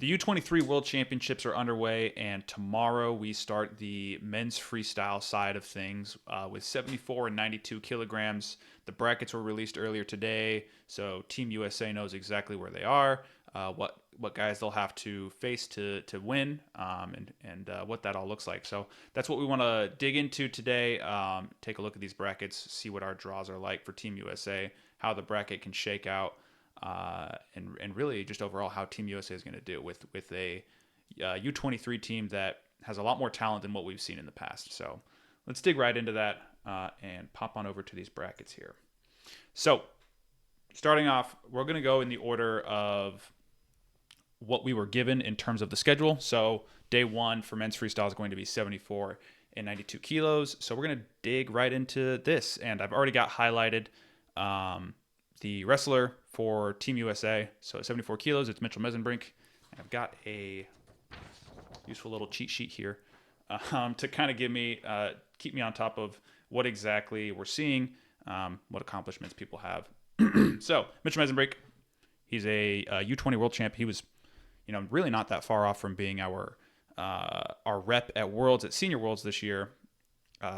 The U23 World Championships are underway, and tomorrow we start the men's freestyle side of things with 74 and 92 kilograms. The brackets were released earlier today, so Team USA knows exactly where they are, what guys they'll have to face to win, and what that all looks like. So that's what we want to dig into today. Take a look at these brackets, see what our draws are like for Team USA, how the bracket can shake out. And really just overall how Team USA is going to do with a U23 team that has a lot more talent than what we've seen in the past. So let's dig right into that and pop on over to these brackets here. So starting off, we're going to go in the order of what we were given in terms of the schedule. So day one for men's freestyle is going to be 74 and 92 kilos. So we're going to dig right into this. And I've already got highlighted the wrestler for Team USA. So at 74 kilos, it's Mitchell Mesenbrink. I've got a useful little cheat sheet here to kind of keep me on top of what exactly we're seeing, what accomplishments people have. So Mitchell Mesenbrink, he's a U20 world champ. He was, really not that far off from being our rep at Worlds, at Senior Worlds this year,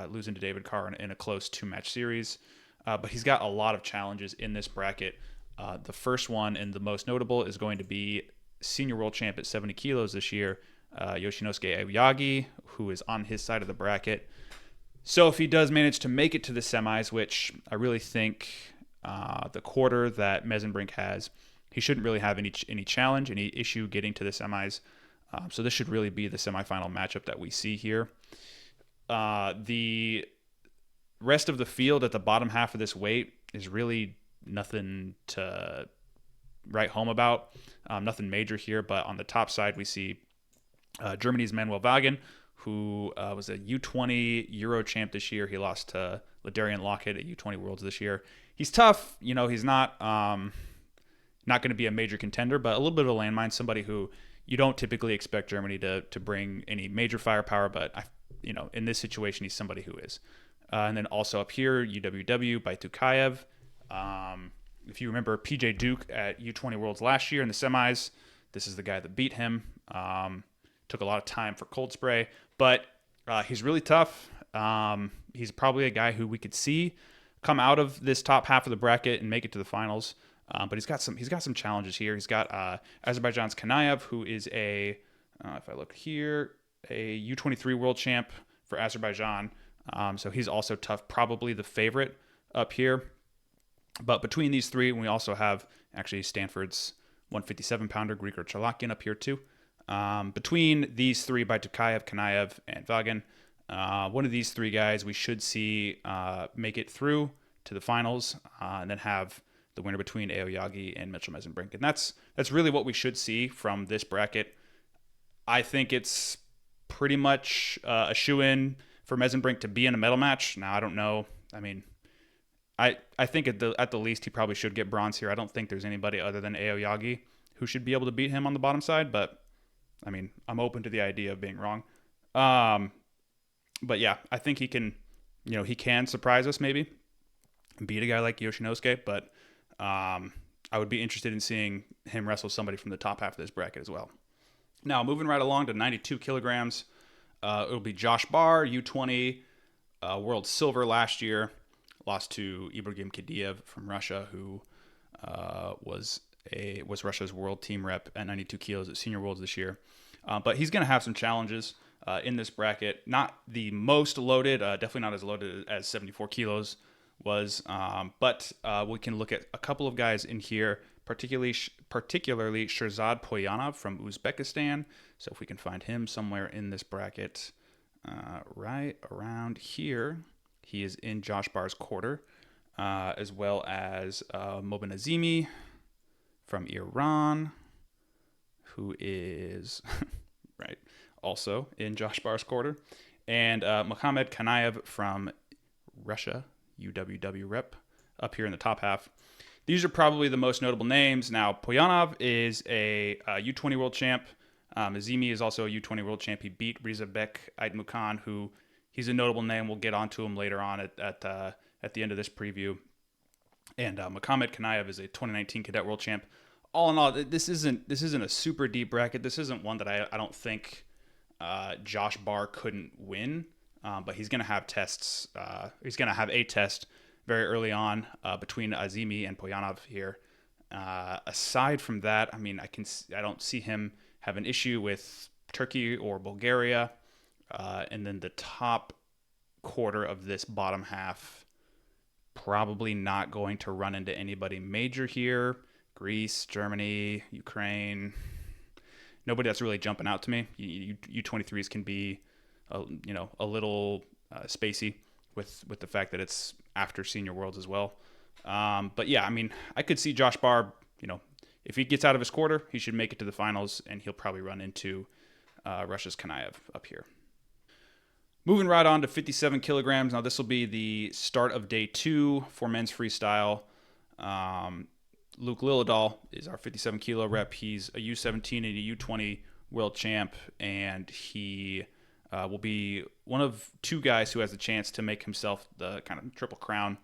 losing to David Carr in a close 2-match series. But he's got a lot of challenges in this bracket. The first one and the most notable is going to be senior world champ at 70 kilos this year, Yoshinosuke Aoyagi, who is on his side of the bracket. So if he does manage to make it to the semis, which I really think the quarter that Mesenbrink has, he shouldn't really have any challenge, any issue getting to the semis. So this should really be the semifinal matchup that we see here. The rest of the field at the bottom half of this weight is really nothing to write home about. Nothing major here, but on the top side, we see Germany's Manuel Wagen, who was a U20 Euro champ this year. He lost to Ladarian Lockett at U20 Worlds this year. He's tough. He's not going to be a major contender, but a little bit of a landmine, somebody who you don't typically expect Germany to bring any major firepower, but in this situation, he's somebody who is. And then also up here, UWW by Tukayev. If you remember PJ Duke at U20 Worlds last year in the semis, this is the guy that beat him. Took a lot of time for Cold Spray, but he's really tough. He's probably a guy who we could see come out of this top half of the bracket and make it to the finals. But he's got some challenges here. He's got Azerbaijan's Kanayev, who is if I look here, a U23 world champ for Azerbaijan. So he's also tough, probably the favorite up here. But between these three, we also have actually Stanford's 157-pounder, Grigor Chalakian, up here too. Between these three, by Tukayev, Kanayev, and Wagen, one of these three guys we should see make it through to the finals, and then have the winner between Aoyagi and Mitchell Mesenbrink. And that's really what we should see from this bracket. I think it's pretty much a shoo-in for Mesenbrink to be in a medal match. Now, I don't know. I mean, I think at the least he probably should get bronze here. I don't think there's anybody other than Aoyagi who should be able to beat him on the bottom side, but I mean, I'm open to the idea of being wrong. But yeah, I think he can surprise us maybe and beat a guy like Yoshinosuke, but I would be interested in seeing him wrestle somebody from the top half of this bracket as well. Now, moving right along to 92 kilograms. It'll be Josh Barr, U20 world silver last year. Lost to Ibrahim Kadiev from Russia, who was Russia's world team rep at 92 kilos at Senior Worlds this year. But he's going to have some challenges in this bracket. Not the most loaded, definitely not as loaded as 74 kilos was. But we can look at a couple of guys in here, particularly Sherzad Poyanov from Uzbekistan. So if we can find him somewhere in this bracket, right around here, he is in Josh Barr's quarter, as well as Mobin Azimi from Iran, who is right also in Josh Barr's quarter, and Mohamed Kanayev from Russia, UWW rep, up here in the top half. These are probably the most notable names. Now, Poyanov is a U20 world champ. Azimi is also a U20 world champ. He beat Rizabek Aitmukan, who he's a notable name. We'll get onto him later on at the end of this preview. And Mohamed Kanayev is a 2019 cadet world champ. all in all, this isn't a super deep bracket. This isn't one that I don't think Josh Barr couldn't win, but he's going to have tests. He's going to have a test very early on between Azimi and Poyanov here. Aside from that, I mean, I don't see him have an issue with Turkey or Bulgaria, and then the top quarter of this bottom half probably not going to run into anybody major here. Greece, Germany, Ukraine, nobody that's really jumping out to me. U23s can be, a little spacey with the fact that it's after Senior Worlds as well. But yeah, I mean, I could see Josh Barr. If he gets out of his quarter, he should make it to the finals, and he'll probably run into Russia's Kanaev up here. Moving right on to 57 kilograms. Now this will be the start of day 2 for men's freestyle. Luke Lilledahl is our 57 kilo rep. He's a U17 and a U20 world champ, and he will be one of 2 guys who has a chance to make himself the kind of triple crown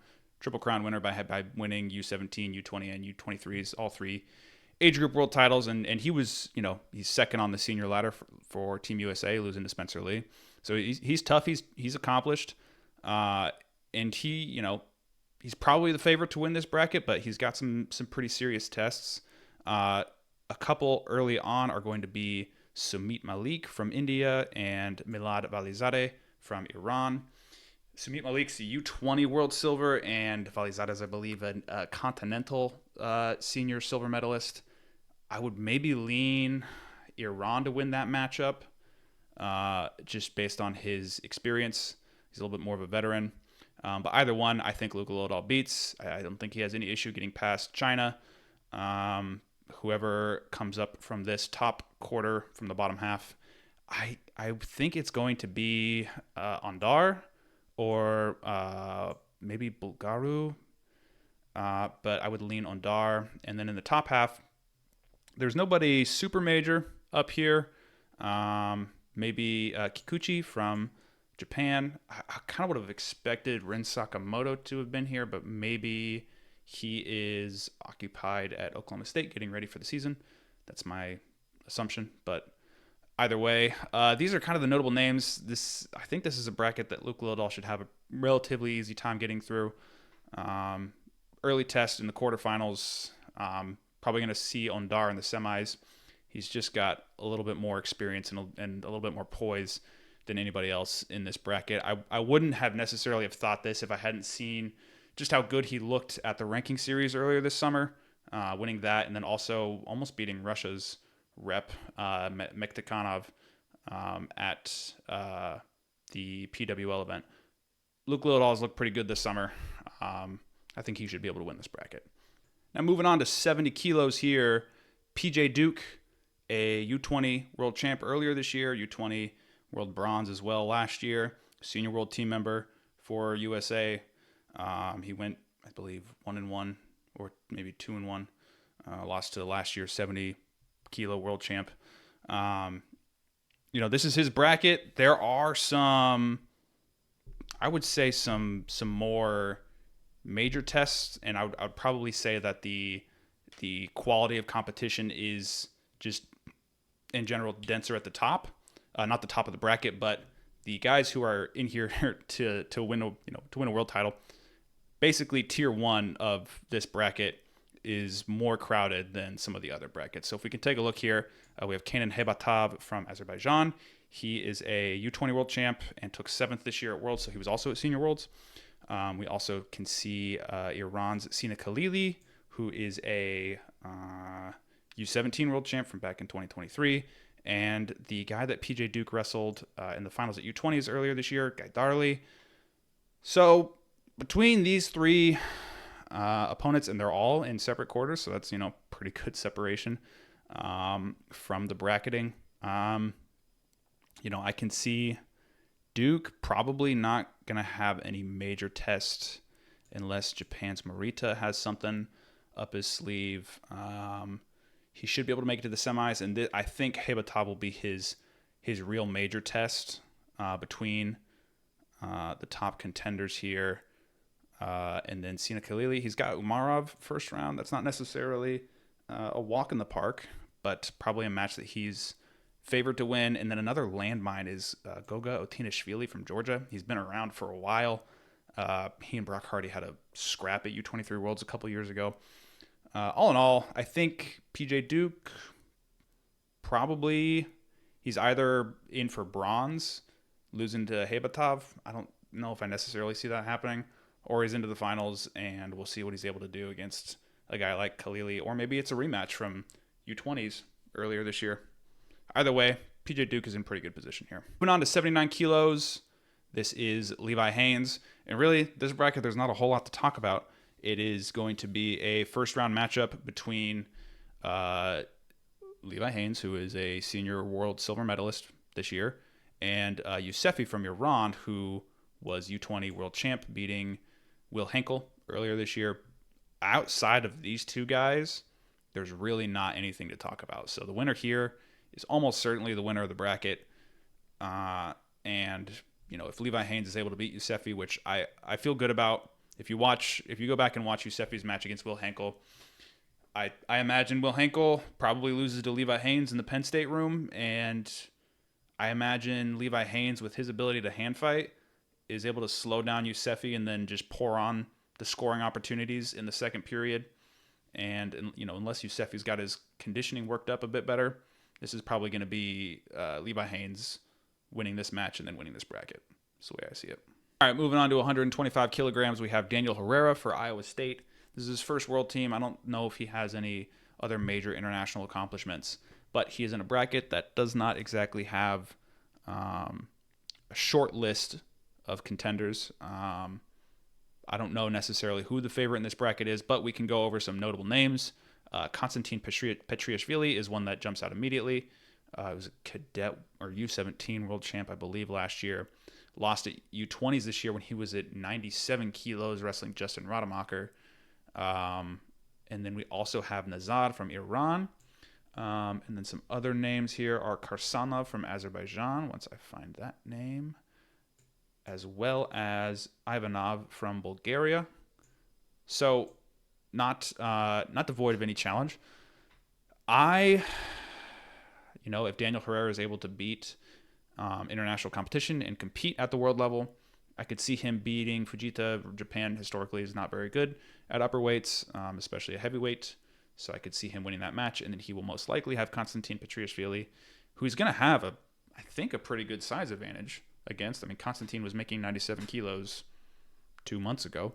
winner by winning U17, U20, and U23s, all 3 age group world titles. And he was, he's second on the senior ladder for Team USA, losing to Spencer Lee. So he's tough. He's accomplished, and he's probably the favorite to win this bracket, but he's got some pretty serious tests. A couple early on are going to be Sumit Malik from India and Milad Valizadeh from Iran. Sumit Malik's a U20 world silver, and Valizadeh is, I believe, a continental senior silver medalist. I would maybe lean Iran to win that matchup, just based on his experience. He's a little bit more of a veteran. But either one, I think Luke Lilledahl beats. I don't think he has any issue getting past China. Whoever comes up from this top quarter from the bottom half, I think it's going to be Ondar or maybe Bulgaru. But I would lean Ondar. And then in the top half, there's nobody super major up here. Maybe Kikuchi from Japan. I kind of would have expected Rin Sakamoto to have been here, but maybe he is occupied at Oklahoma State getting ready for the season. That's my assumption. But either way, these are kind of the notable names. I think this is a bracket that Luke Lilledahl should have a relatively easy time getting through. Early test in the quarterfinals. Probably going to see Ondar in the semis. He's just got a little bit more experience and a little bit more poise than anybody else in this bracket. I wouldn't have necessarily have thought this if I hadn't seen just how good he looked at the ranking series earlier this summer, winning that, and then also almost beating Russia's rep, Mektikhanov, at the PWL event. Luke Lilledahl has looked pretty good this summer. I think he should be able to win this bracket. Now moving on to 70 kilos here, PJ Duke, a U20 world champ earlier this year, U20 world bronze as well last year, senior world team member for USA. He went, I believe, 1-1 or maybe 2-1. Lost to last year's 70 kilo world champ. This is his bracket. There are some more major tests, and I would probably say that the quality of competition is just in general denser at the top, not the top of the bracket, but the guys who are in here to win a world title. Basically, tier 1 of this bracket is more crowded than some of the other brackets. So if we can take a look here, we have Kenan Hebatov from Azerbaijan. He is a U20 world champ and took 7th this year at Worlds, so he was also at Senior Worlds. We also can see Iran's Sina Khalili, who is a U17 world champ from back in 2023. And the guy that PJ Duke wrestled in the finals at U20s earlier this year, Guy Darley. So between these 3 opponents, and they're all in separate quarters, so that's, pretty good separation from the bracketing. I can see Duke probably not going to have any major tests unless Japan's Morita has something up his sleeve. He should be able to make it to the semis, and I think Hebatov will be his real major test between the top contenders here. And then Sina Khalili, he's got Umarov first round. That's not necessarily a walk in the park, but probably a match that he's favored to win. And then another landmine is Goga Otinishvili from Georgia. He's been around for a while. He and Brock Hardy had a scrap at U23 Worlds a couple years ago. All in all, I think PJ Duke probably he's either in for bronze, losing to Hebatov. I don't know if I necessarily see that happening, or he's into the finals, and we'll see what he's able to do against a guy like Khalili, or maybe it's a rematch from U20s earlier this year. Either way, PJ Duke is in pretty good position here. Moving on to 79 kilos. This is Levi Haines. And really, this bracket, there's not a whole lot to talk about. It is going to be a first-round matchup between Levi Haines, who is a senior world silver medalist this year, and Yousefi from Iran, who was U20 world champ, beating Will Henkel earlier this year. Outside of these two guys, there's really not anything to talk about. So the winner here is almost certainly the winner of the bracket. And, you know, if Levi Haines is able to beat Yousefi, which I feel good about, if you go back and watch Yousefi's match against Will Henkel, I imagine Will Henkel probably loses to Levi Haines in the Penn State room, and I imagine Levi Haines, with his ability to hand fight, is able to slow down Yousefi and then just pour on the scoring opportunities in the second period. And you know, unless Yousefi's got his conditioning worked up a bit better, this is probably going to be Levi Haines winning this match and then winning this bracket. That's the way I see it. All right, moving on to 125 kilograms, we have Daniel Herrera for Iowa State. This is his first world team. I don't know if he has any other major international accomplishments, but he is in a bracket that does not exactly have a short list of contenders. I don't know necessarily who the favorite in this bracket is, but we can go over some notable names. Konstantin Petriashvili is one that jumps out immediately. He was a cadet or U17 world champ, I believe, last year. Lost at U20s this year when he was at 97 kilos, wrestling Justin Rademacher. And then we also have Nazar from Iran. And then some other names here are Karsanov from Azerbaijan, once I find that name, as well as Ivanov from Bulgaria. So not devoid of any challenge. If Daniel Herrera is able to beat international competition and compete at the world level, I could see him beating Fujita. Japan historically is not very good at upper weights, especially a heavyweight. So I could see him winning that match, and then he will most likely have Konstantin Petriashvili, who's going to have a pretty good size advantage against. I mean, Konstantin was making 97 kilos 2 months ago,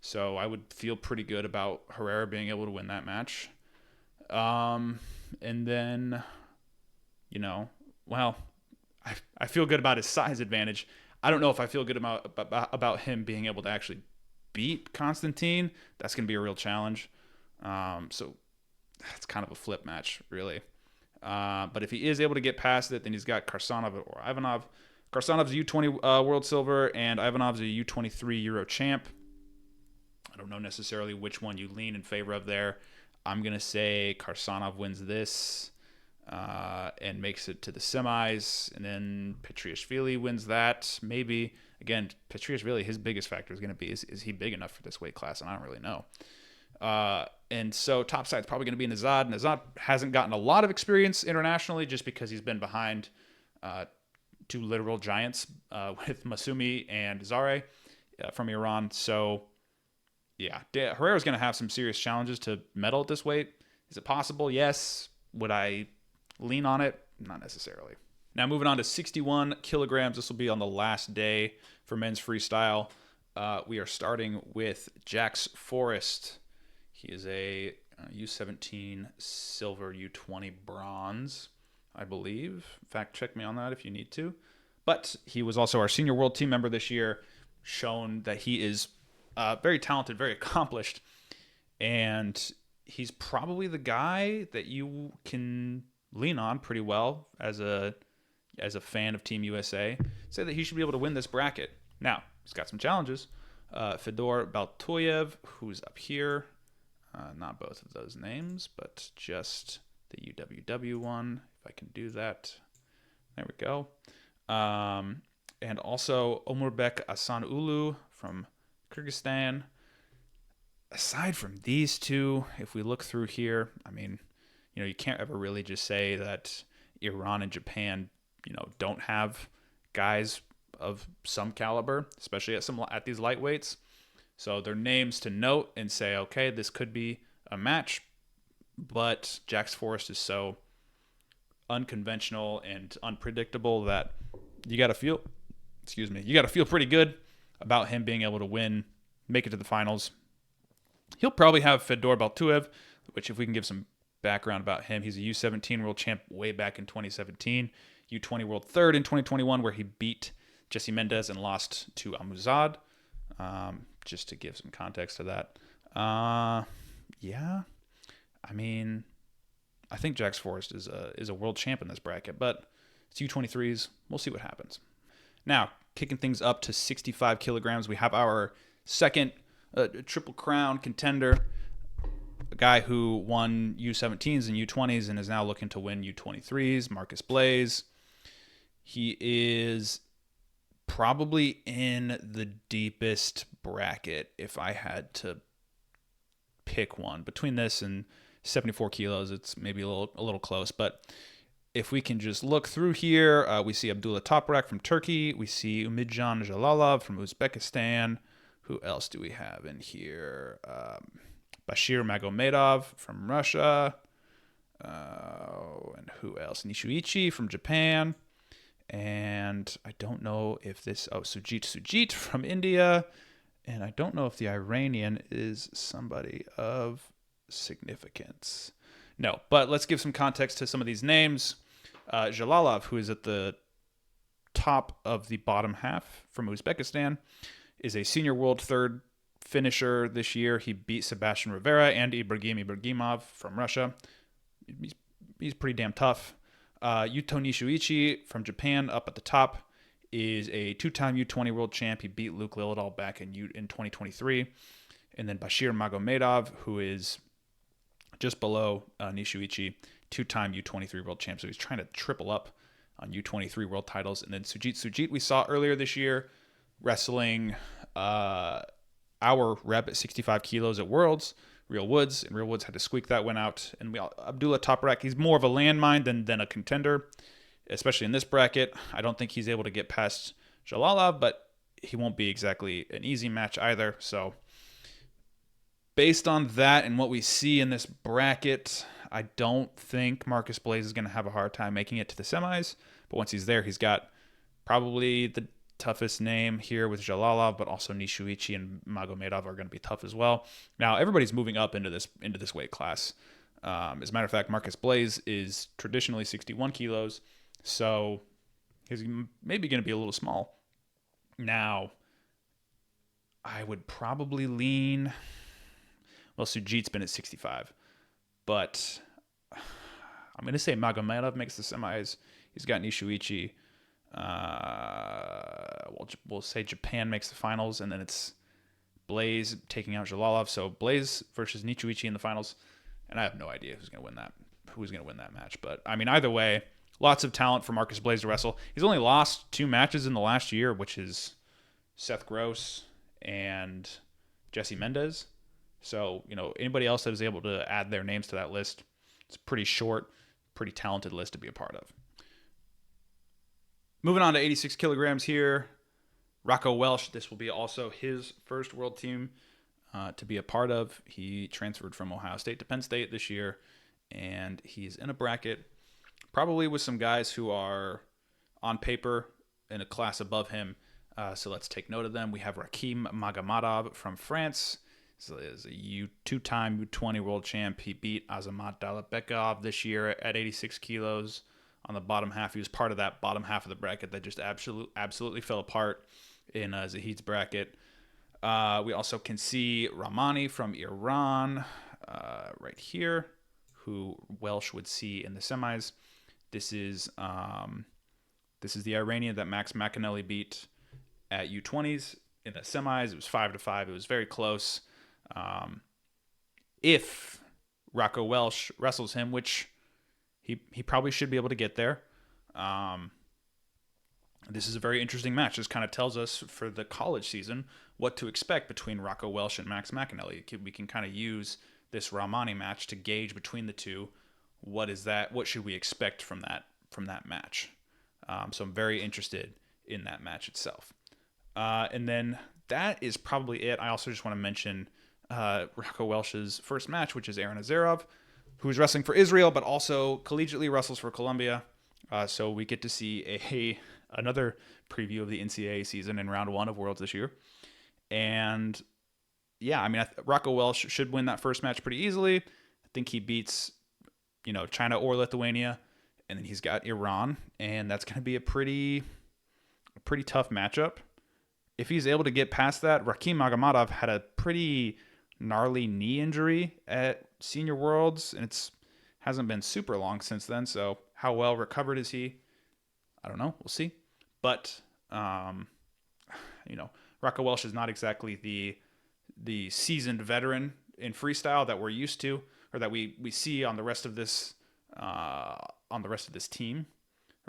so I would feel pretty good about Herrera being able to win that match. And then, I feel good about his size advantage. I don't know if I feel good about him being able to actually beat Konstantin. That's going to be a real challenge. So it's kind of a flip match, really. But if he is able to get past it, then he's got Karsanov or Ivanov. Karsanov's a U20 World Silver, and Ivanov's a U23 Euro champ. I don't know necessarily which one you lean in favor of there. I'm going to say Karsanov wins this and makes it to the semis, and then Petriashvili wins that. Maybe. Again, Petriashvili, his biggest factor is going to be, is he big enough for this weight class? And I don't really know. And so top side's probably going to be Nazad. Nazad hasn't gotten a lot of experience internationally just because he's been behind two literal giants with Masumi and Zare from Iran. So, yeah, Herrera's going to have some serious challenges to medal at this weight. Is it possible? Yes. Would I lean on it? Not necessarily. Now, moving on to 61 kilograms. This will be on the last day for men's freestyle. We are starting with Jax Forrest. He is a U17 silver, U20 bronze, I believe. Fact check me on that if you need to. But he was also our senior world team member this year, shown that he is very talented, very accomplished, and he's probably the guy that you can lean on pretty well as a fan of Team USA. Say that he should be able to win this bracket. Now, he's got some challenges. Fedor Baltoyev, who's up here. Not both of those names, but just the UWW one, if I can do that. There we go. And also Omurbek Asanulu from Kyrgyzstan. aside from these two, if we look through here, I mean, you can't ever really just say that Iran and Japan, don't have guys of some caliber, especially at these lightweights. So they're names to note and say, okay, this could be a match, but Jax Forrest is so unconventional and unpredictable that you got to feel, pretty good about him being able to win, make it to the finals. He'll probably have Fedor Baltuev, which if we can give some background about him, he's a U17 world champ way back in 2017, U20 world third in 2021, where he beat Jesse Mendez and lost to Amuzad. Just to give some context to that. Yeah, I mean, I think Jax Forrest is a world champ in this bracket, but it's U23s. We'll see what happens. Now, kicking things up to 65 kilograms, we have our second Triple Crown contender, a guy who won U17s and U20s and is now looking to win U23s, Marcus Blaze. He is probably in the deepest bracket if I had to pick one. Between this and 74 kilos, it's maybe a little close, but if we can just look through here, we see Abdullah Toprak from Turkey. We see Umidjan Jalalov from Uzbekistan. Who else do we have in here? Bashir Magomedov from Russia. And who else? Nishuichi from Japan. And I don't know if Sujit from India. And I don't know if the Iranian is somebody of significance. No, but let's give some context to some of these names. Jalalov, who is at the top of the bottom half from Uzbekistan, is a senior world third finisher this year. He beat Sebastian Rivera and Ibrahim Ibrahimov from Russia. He's pretty damn tough. Yuto Nishuichi from Japan up at the top is a two-time U20 world champ. He beat Luke Lilledahl back in 2023. And then Bashir Magomedov, who is just below Nishuichi, two-time U23 world champ. So he's trying to triple up on U23 world titles. And then Sujit we saw earlier this year wrestling our rep at 65 kilos at Worlds, Real Woods. And Real Woods had to squeak that one out. And Abdullah Toprak, he's more of a landmine than a contender, especially in this bracket. I don't think he's able to get past Jalalov, but he won't be exactly an easy match either. So based on that and what we see in this bracket, I don't think Marcus Blaze is going to have a hard time making it to the semis. But once he's there, he's got probably the toughest name here with Jalalov, but also Nishuichi and Magomedov are going to be tough as well. Now, everybody's moving up into this weight class. As a matter of fact, Marcus Blaze is traditionally 61 kilos, so he's maybe going to be a little small. Now, I would probably lean... Well, Sujit's been at 65, but I'm going to say Magomedov makes the semis. He's got Nishuichi. We'll say Japan makes the finals, and then it's Blaze taking out Jalalov. So Blaze versus Nishuichi in the finals, and I have no idea who's going to win that match. But I mean, either way, lots of talent for Marcus Blaze to wrestle. He's only lost 2 matches in the last year, which is Seth Gross and Jesse Mendez. So, anybody else that is able to add their names to that list, it's a pretty short, pretty talented list to be a part of. Moving on to 86 kilograms here, Rocco Welsh. This will be also his first world team to be a part of. He transferred from Ohio State to Penn State this year, and he's in a bracket probably with some guys who are on paper in a class above him. So let's take note of them. We have Rakim Magamadov from France. Is a two-time U20 world champ. He beat Azamat Dalibekov this year at 86 kilos on the bottom half. He was part of that bottom half of the bracket that just absolutely fell apart in Zahid's bracket. We also can see Rahmani from Iran right here, who Welsh would see in the semis. This is the Iranian that Max McAnally beat at U20s in the semis. It was 5-5. It was very close. If Rocco Welsh wrestles him, which he probably should be able to get there, this is a very interesting match. This kind of tells us for the college season what to expect between Rocco Welsh and Max McAnally. We can kind of use this Rahmani match to gauge between the two. What should we expect from that match? So I'm very interested in that match itself. And then that is probably it. I also just want to mention Rocco Welsh's first match, which is Aaron Azarov, who's wrestling for Israel, but also collegiately wrestles for Colombia. So we get to see another preview of the NCAA season in round 1 of Worlds this year. And yeah, I mean, Rocco Welsh should win that first match pretty easily. I think he beats, China or Lithuania, and then he's got Iran, and that's going to be a pretty tough matchup. If he's able to get past that, Rakhim Magamadov had a pretty gnarly knee injury at Senior Worlds, and it hasn't been super long since then. So how well recovered is he? I don't know. We'll see. But Rocco Welsh is not exactly the seasoned veteran in freestyle that we're used to, or that we see on the rest of this team,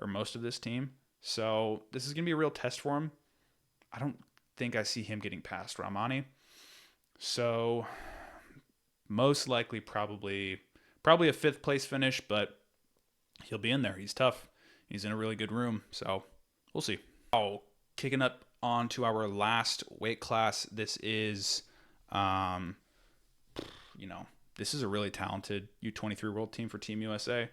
or most of this team. So this is gonna be a real test for him. I don't think I see him getting past Rahmani. So most likely probably a 5th place finish, but he'll be in there. He's tough. He's in a really good room. So we'll see. Oh, kicking up on to our last weight class. This is, this is a really talented U23 world team for Team USA.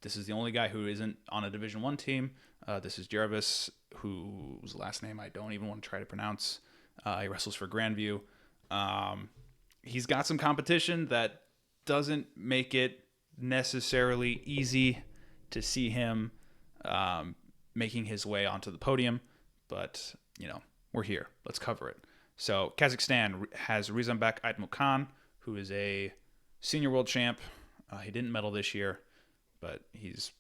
This is the only guy who isn't on a Division I team. This is Garavous, whose last name I don't even want to try to pronounce. He wrestles for Grandview. He's got some competition that doesn't make it necessarily easy to see him making his way onto the podium. But, we're here. Let's cover it. So Kazakhstan has Rizambek Aitmukan, who is a senior world champ. He didn't medal this year, but he's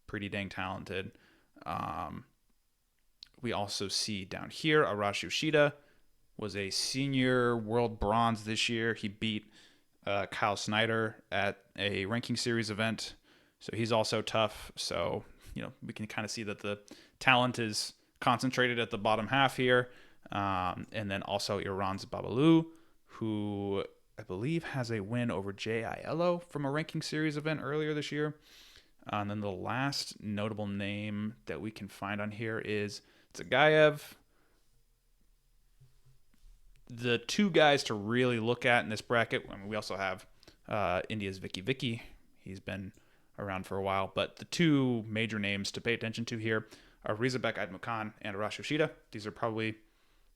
pretty dang talented. We also see down here Arash Yoshida was a senior world bronze this year. He beat Kyle Snyder at a ranking series event. So he's also tough. So, we can kind of see that the talent is concentrated at the bottom half here. And then also Iran's Babalu, who I believe has a win over Jay Aiello from a ranking series event earlier this year. And then the last notable name that we can find on here is Zagayev. The two guys to really look at in this bracket, I mean, we also have India's Vicky. He's been around for a while. But the two major names to pay attention to here are Rizambek Aitmukan and Arash Yoshida. These are probably,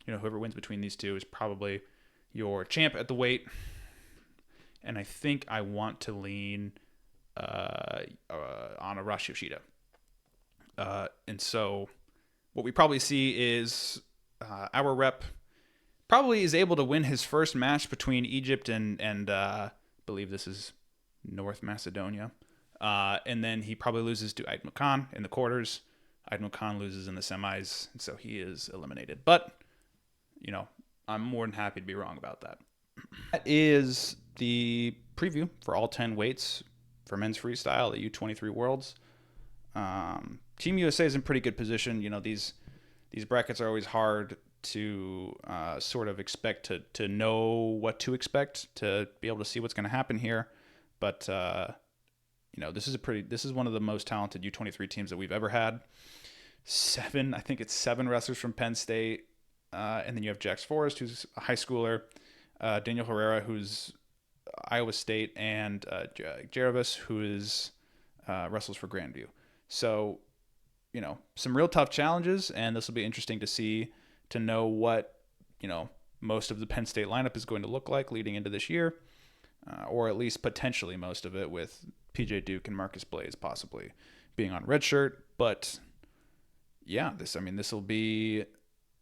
whoever wins between these two is probably your champ at the weight. And I think I want to lean on Arash Yoshida. And so what we probably see is our rep probably is able to win his first match between Egypt and I believe this is North Macedonia. And then he probably loses to Aitmukan in the quarters. Aitmukan loses in the semis, and so he is eliminated. But, I'm more than happy to be wrong about that. That is the preview for all 10 weights for men's freestyle at U23 Worlds. Team USA is in pretty good position. These brackets are always hard to sort of expect to know what to expect, to be able to see what's going to happen here. But this is one of the most talented U23 teams that we've ever had. I think it's 7 wrestlers from Penn State, and then you have Jax Forrest, who's a high schooler, Daniel Herrera, who's Iowa State, and Garavous, who is wrestles for Grandview. So, some real tough challenges, and this will be interesting to know what, most of the Penn State lineup is going to look like leading into this year, or at least potentially most of it, with PJ Duke and Marcus Blaze possibly being on red shirt. But yeah, this will be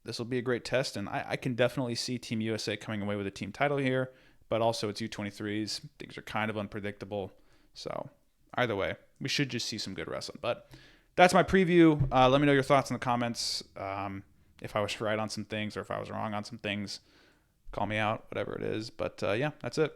a great test, and I can definitely see Team USA coming away with a team title here. But also it's U23s. Things are kind of unpredictable. So either way, we should just see some good wrestling. But that's my preview. Let me know your thoughts in the comments. If I was right on some things or if I was wrong on some things, call me out, whatever it is. But yeah, that's it.